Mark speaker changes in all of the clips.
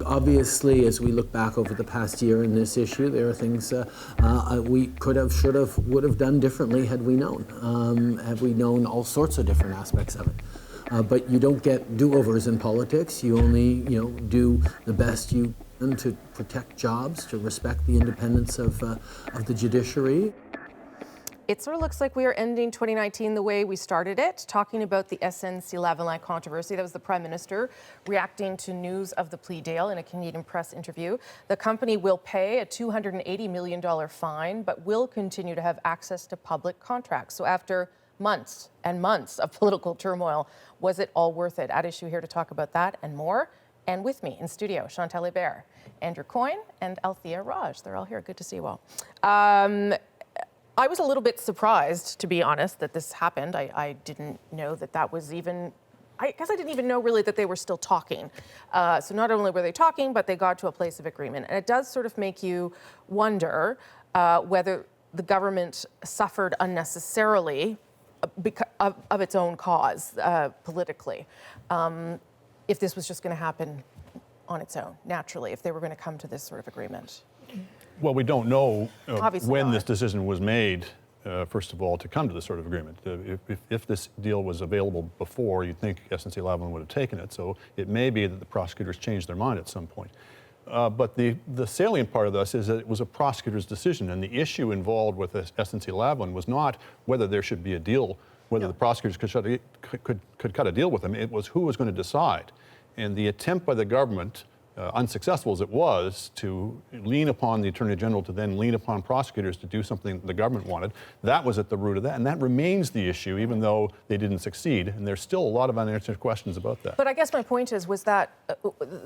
Speaker 1: obviously, as we look back over the past year in this issue, there are things we could have, should have, would have done differently had we known. Had we known all sorts of different aspects of it. But you don't get do-overs in politics. You only, do the best you can to protect jobs, to respect the independence of the judiciary.
Speaker 2: It sort of looks like we are ending 2019 the way we started it, talking about the SNC-Lavalin controversy. That was the Prime Minister reacting to news of the plea deal in a Canadian Press interview. The company will pay a $280 million fine, but will continue to have access to public contracts. So after months and months of political turmoil, was it all worth it? At issue here to talk about that and more. And with me in studio, Chantal Hébert, Andrew Coyne, and Althea Raj. They're all here. Good to see you all. I was a little bit surprised, to be honest, that this happened. I didn't know that was even, I guess I didn't even know really that they were still talking. So not only were they talking, but they got to a place of agreement. And it does sort of make you wonder whether the government suffered unnecessarily because of its own cause politically. If this was just going to happen on its own, naturally, if they were going to come to this sort of agreement.
Speaker 3: Well, we don't know when
Speaker 2: not.
Speaker 3: this decision was made, first of all, to come to this sort of agreement. If this deal was available before, you'd think SNC-Lavalin would have taken it. So it may be that the prosecutors changed their mind at some point. But the salient part of this is that it was a prosecutor's decision, and the issue involved with SNC-Lavalin was not whether there should be a deal, whether the prosecutors could cut a deal with them. It was who was going to decide. And the attempt by the government, unsuccessful as it was, to lean upon the Attorney General to then lean upon prosecutors to do something the government wanted, that was at the root of that. And that remains the issue, even though they didn't succeed. And there's still a lot of unanswered questions about that.
Speaker 2: But I guess my point was that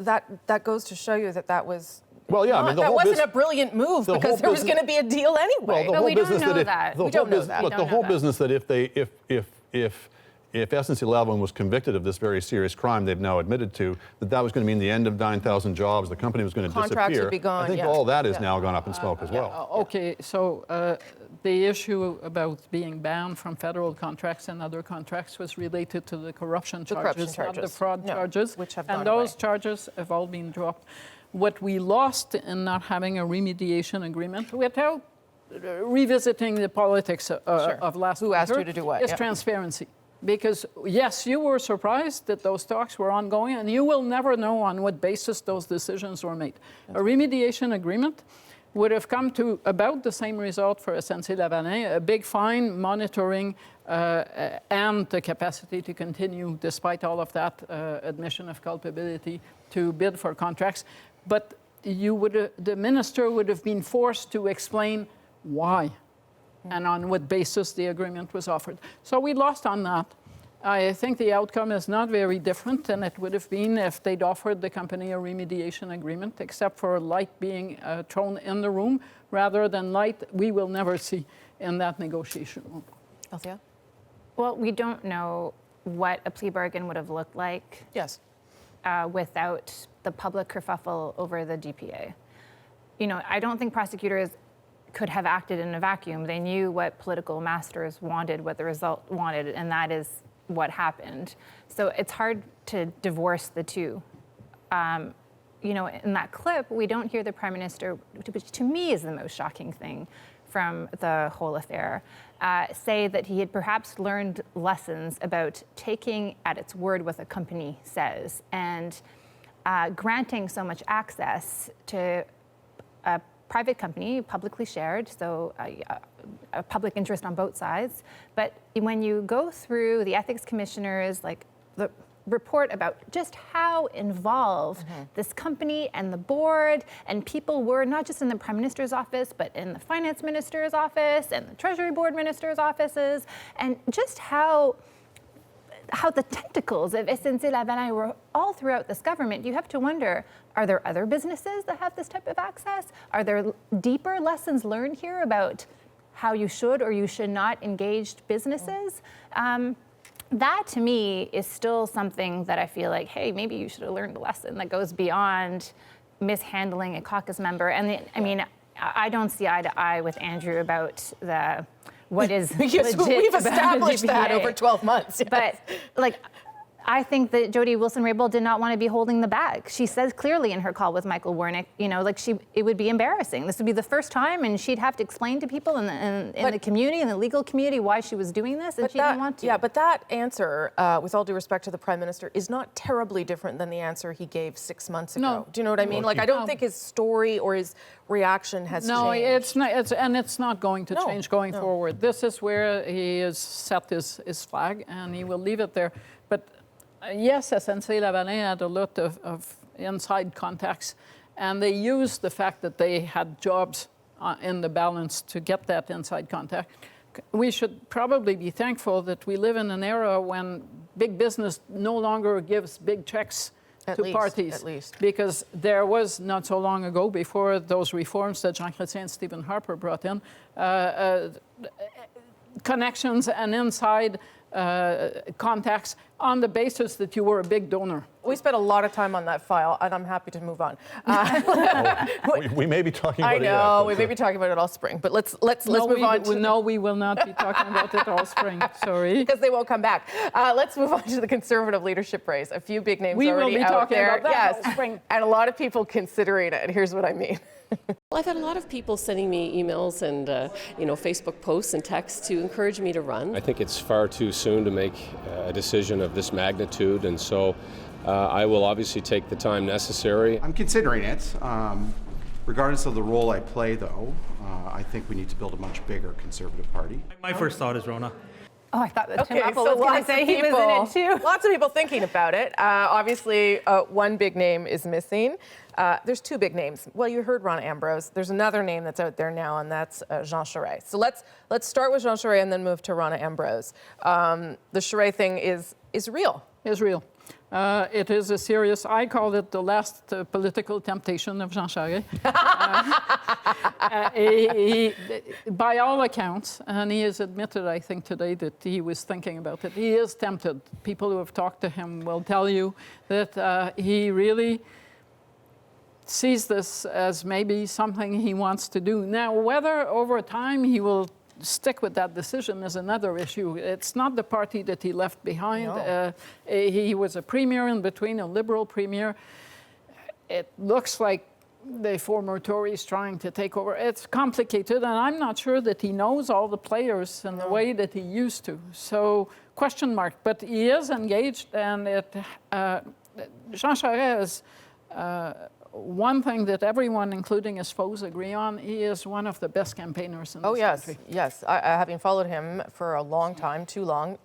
Speaker 2: that goes to show you that was...
Speaker 3: Well, yeah, I mean,
Speaker 2: that wasn't a brilliant move because there was going to be a deal anyway.
Speaker 3: Well,
Speaker 4: we don't know that.
Speaker 3: The whole business that if SNC-Lavalin was convicted of this very serious crime they've now admitted to, that was going to mean the end of 9,000 jobs, the company was going to disappear.
Speaker 2: Contracts would be gone,
Speaker 3: I think all that is now gone up in smoke as well.
Speaker 5: Okay, so the issue about being banned from federal contracts and other contracts was related to the corruption charges, not the fraud charges,
Speaker 2: which have
Speaker 5: and
Speaker 2: gone
Speaker 5: those
Speaker 2: away.
Speaker 5: charges have all been dropped. What we lost in not having a remediation agreement, without revisiting the politics of last
Speaker 2: Who asked
Speaker 5: winter,
Speaker 2: you to do what?
Speaker 5: is transparency. Because, yes, you were surprised that those talks were ongoing, and you will never know on what basis those decisions were made. A remediation agreement would have come to about the same result for SNC-Lavalin, a big fine, monitoring, and the capacity to continue, despite all of that, admission of culpability, to bid for contracts. But the minister would have been forced to explain why and on what basis the agreement was offered. So we lost on that. I think the outcome is not very different than it would have been if they'd offered the company a remediation agreement, except for light being thrown in the room rather than light we will never see in that negotiation room.
Speaker 2: Althea?
Speaker 4: Well, we don't know what a plea bargain would have looked like without the public kerfuffle over the DPA. I don't think prosecutors could have acted in a vacuum. They knew what political masters wanted, what the result wanted, and that is what happened. So it's hard to divorce the two. In that clip, we don't hear the Prime Minister, which to me is the most shocking thing from the whole affair, say that he had perhaps learned lessons about taking at its word what a company says and granting so much access to a private company, publicly shared, so a public interest on both sides. But when you go through the ethics commissioners, the report about just how involved this company and the board and people were, not just in the Prime Minister's office, but in the Finance Minister's office and the Treasury Board Minister's offices, and just how the tentacles of SNC-Lavalin were all throughout this government, you have to wonder, are there other businesses that have this type of access? Are there deeper lessons learned here about how you should or you should not engage businesses? That, to me, is still something that I feel like, hey, maybe you should have learned a lesson that goes beyond mishandling a caucus member. And I mean, I don't see eye to eye with Andrew about what is
Speaker 2: because
Speaker 4: legit
Speaker 2: we've
Speaker 4: about
Speaker 2: established
Speaker 4: the
Speaker 2: that
Speaker 4: GPA.
Speaker 2: over 12 months.
Speaker 4: But I think that Jody Wilson-Raybould did not want to be holding the bag. She says clearly in her call with Michael Warnick, like it would be embarrassing. This would be the first time, and she'd have to explain to people in the community, in the legal community, why she was doing this, and she didn't want to.
Speaker 2: Yeah, but that answer, with all due respect to the Prime Minister, is not terribly different than the answer he gave 6 months ago.
Speaker 5: No.
Speaker 2: Do you know what I mean? Like, I don't think his story or his reaction has changed.
Speaker 5: No, it's not, and it's not going to change going forward. This is where he has set his flag, and he will leave it there. But yes, SNC-Lavalin had a lot of inside contacts, and they used the fact that they had jobs in the balance to get that inside contact. We should probably be thankful that we live in an era when big business no longer gives big checks to parties.
Speaker 2: At least.
Speaker 5: Because there was, not so long ago, before those reforms that Jean Chrétien and Stephen Harper brought in, connections and inside contacts on the basis that you were a big donor.
Speaker 2: We spent a lot of time on that file, and I'm happy to move on.
Speaker 3: We may be talking about
Speaker 2: I
Speaker 3: it yet,
Speaker 2: know,
Speaker 3: but,
Speaker 2: we may be talking about it all spring, but let's move on to...
Speaker 5: No, we will not be talking about it all spring, sorry.
Speaker 2: Because they won't come back. Let's move on to the Conservative leadership race. A few big names
Speaker 5: We
Speaker 2: already
Speaker 5: will be
Speaker 2: out
Speaker 5: talking
Speaker 2: there.
Speaker 5: about that
Speaker 2: Yes,
Speaker 5: all spring.
Speaker 2: and a lot of people considering it. Here's what I mean.
Speaker 6: Well, I've had a lot of people sending me emails and Facebook posts and texts to encourage me to run.
Speaker 7: I think it's far too soon to make a decision of this magnitude, and so I will obviously take the time necessary.
Speaker 8: I'm considering it. Regardless of the role I play, though, I think we need to build a much bigger Conservative Party.
Speaker 9: My first thought is Rona.
Speaker 4: Oh, I thought that Tim
Speaker 2: Okay,
Speaker 4: Apple
Speaker 2: so
Speaker 4: was going to
Speaker 2: lots
Speaker 4: say
Speaker 2: of
Speaker 4: he was in it too.
Speaker 2: Lots of people thinking about it. Obviously, one big name is missing. There's two big names. Well, you heard Rona Ambrose. There's another name that's out there now, and that's Jean Charest. So let's start with Jean Charest and then move to Rona Ambrose. The Charest thing is real.
Speaker 5: Is real. It is a serious, I call it the last political temptation of Jean Charest. By all accounts, and he has admitted, I think, today that he was thinking about it, he is tempted. People who have talked to him will tell you that he really sees this as maybe something he wants to do. Now, whether over time he will stick with that decision is another issue. It's not the party that he left behind.
Speaker 2: No.
Speaker 5: He was a premier in between, a Liberal premier. It looks like the former Tories trying to take over. It's complicated, and I'm not sure that he knows all the players in the way that he used to. So, question mark. But he is engaged, and Jean Charest is one thing that everyone, including his foes, agree on. He is one of the best campaigners in this country.
Speaker 2: Yes. Having followed him for a long time, too long,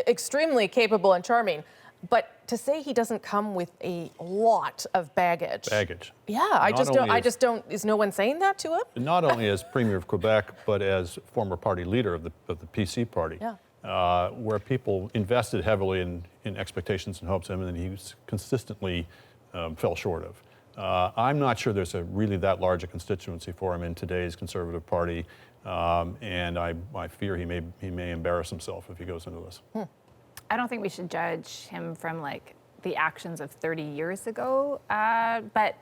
Speaker 2: extremely capable and charming. But to say he doesn't come with a lot of baggage. Yeah, I just don't. Is no one saying that to him?
Speaker 3: Not only as Premier of Quebec, but as former party leader of the PC party.
Speaker 2: Yeah.
Speaker 3: Where people invested heavily in expectations and hopes of him, and he consistently fell short of. I'm not sure there's really that large a constituency for him in today's Conservative Party, and I fear he may embarrass himself if he goes into this.
Speaker 4: I don't think we should judge him from the actions of 30 years ago, but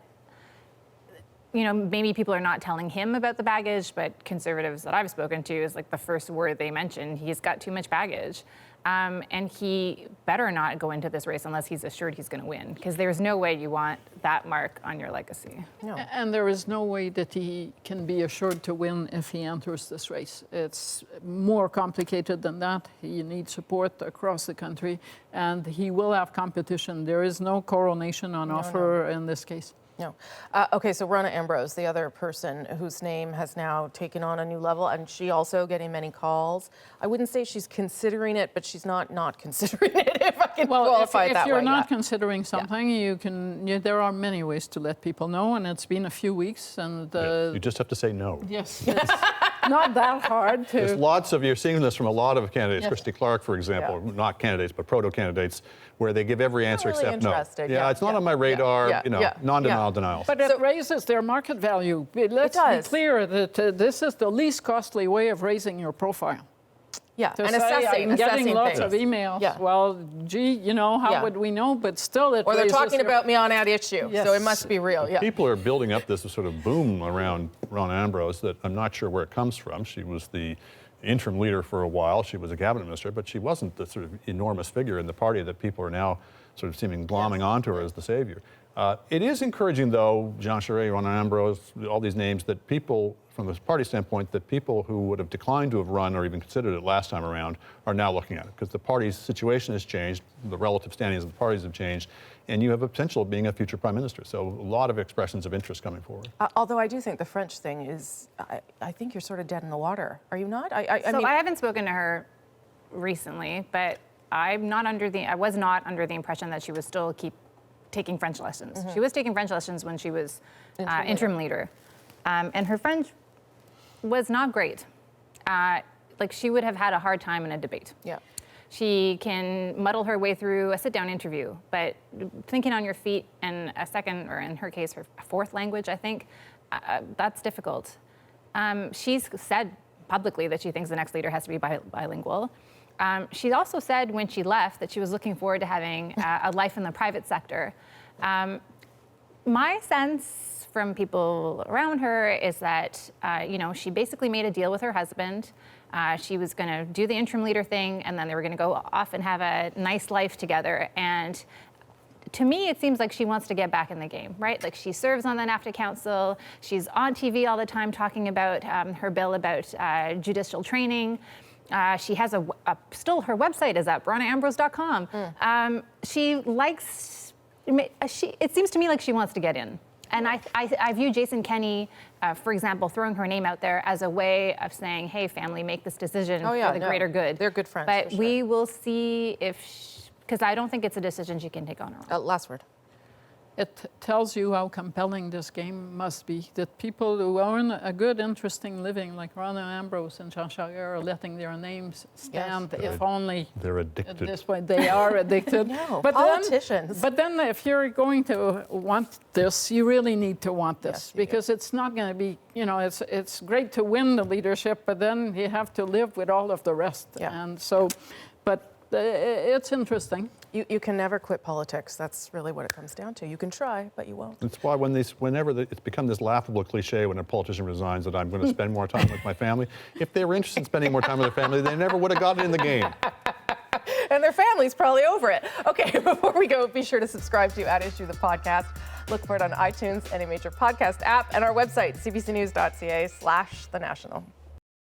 Speaker 4: maybe people are not telling him about the baggage, but Conservatives that I've spoken to is the first word they mention. He's got too much baggage. And he better not go into this race unless he's assured he's going to win, because there's no way you want that mark on your legacy.
Speaker 2: No.
Speaker 5: And there is no way that he can be assured to win if he enters this race. It's more complicated than that. He needs support across the country, and he will have competition. There is no coronation on offer in this case.
Speaker 2: No. Okay, so Rona Ambrose, the other person whose name has now taken on a new level, and she also getting many calls. I wouldn't say she's considering it, but she's not considering it, if I can qualify it that way.
Speaker 5: If you're not considering something, there are many ways to let people know, and it's been a few weeks. And
Speaker 3: you just have to say no.
Speaker 5: Yes. Not that hard to...
Speaker 3: There's you're seeing this from a lot of candidates.
Speaker 5: Yes.
Speaker 3: Christy Clark, for example, not candidates, but proto-candidates, where they give every answer
Speaker 2: really
Speaker 3: except no.
Speaker 2: Yeah,
Speaker 3: It's not on my radar, non-denial denials.
Speaker 5: But it raises their market value. Let's be clear that this is the least costly way of raising your profile.
Speaker 2: Yeah,
Speaker 5: To
Speaker 2: and
Speaker 5: say, I'm getting lots
Speaker 2: things.
Speaker 5: of emails.
Speaker 2: Yeah.
Speaker 5: Well, gee, how would we know? But still, it
Speaker 2: Or they're
Speaker 5: raises
Speaker 2: talking about me on that issue,
Speaker 5: Yes.
Speaker 2: so it must be real. Yeah.
Speaker 3: People are building up this sort of boom around Rona Ambrose that I'm not sure where it comes from. She was the interim leader for a while. She was a cabinet minister, but she wasn't the sort of enormous figure in the party that people are now sort of seeming glomming onto her as the savior. It is encouraging, though, Jean Charest, Ronan Ambrose, all these names, that people, from the party standpoint, that people who would have declined to have run or even considered it last time around are now looking at it, because the party's situation has changed, the relative standings of the parties have changed, and you have a potential of being a future prime minister. So a lot of expressions of interest coming forward.
Speaker 2: Although I do think the French thing is, I think you're sort of dead in the water. Are you not? I
Speaker 4: So
Speaker 2: mean,
Speaker 4: I haven't spoken to her recently, but I was not under the impression that she was still taking French lessons. She was taking French lessons when she was interim leader. And her French was not great. Like, she would have had a hard time in a debate.
Speaker 2: Yeah.
Speaker 4: She can muddle her way through a sit-down interview, but thinking on your feet in a second, or in her case, her fourth language, I think, that's difficult. She's said publicly that she thinks the next leader has to be bilingual. She also said when she left that she was looking forward to having a life in the private sector. My sense from people around her is that, she basically made a deal with her husband. She was going to do the interim leader thing, and then they were going to go off and have a nice life together. And to me, it seems like she wants to get back in the game, right? Like, she serves on the NAFTA Council. She's on TV all the time talking about her bill about judicial training. She has still her website is up, ronnaambrose.com. She likes, it seems to me like she wants to get in. And I view Jason Kenney, for example, throwing her name out there as a way of saying, hey, family, make this decision for the greater good.
Speaker 2: They're good friends.
Speaker 4: But
Speaker 2: for
Speaker 4: we
Speaker 2: sure.
Speaker 4: will see because I don't think it's a decision she can take on her own.
Speaker 2: Last word.
Speaker 5: It tells you how compelling this game must be, that people who earn a good, interesting living, like Ronan Ambrose and Jean Charest, are letting their names stand, if only
Speaker 3: They're
Speaker 5: at
Speaker 3: addicted.
Speaker 5: this point. They are addicted.
Speaker 2: No,
Speaker 5: But
Speaker 2: politicians.
Speaker 5: But then if you're going to want this, you really need to want this,
Speaker 2: Yes, you do.
Speaker 5: because it's not going to be, it's great to win the leadership, but then you have to live with all of the rest.
Speaker 2: Yeah.
Speaker 5: And so, but it's interesting.
Speaker 2: You can never quit politics. That's really what it comes down to. You can try, but you won't.
Speaker 3: That's why it's become this laughable cliche when a politician resigns that I'm going to spend more time with my family. If they were interested in spending more time with their family, they never would have gotten in the game.
Speaker 2: And their family's probably over it. Okay, before we go, be sure to subscribe to At Issue, the podcast. Look for it on iTunes, any major podcast app, and our website, cbcnews.ca/thenational.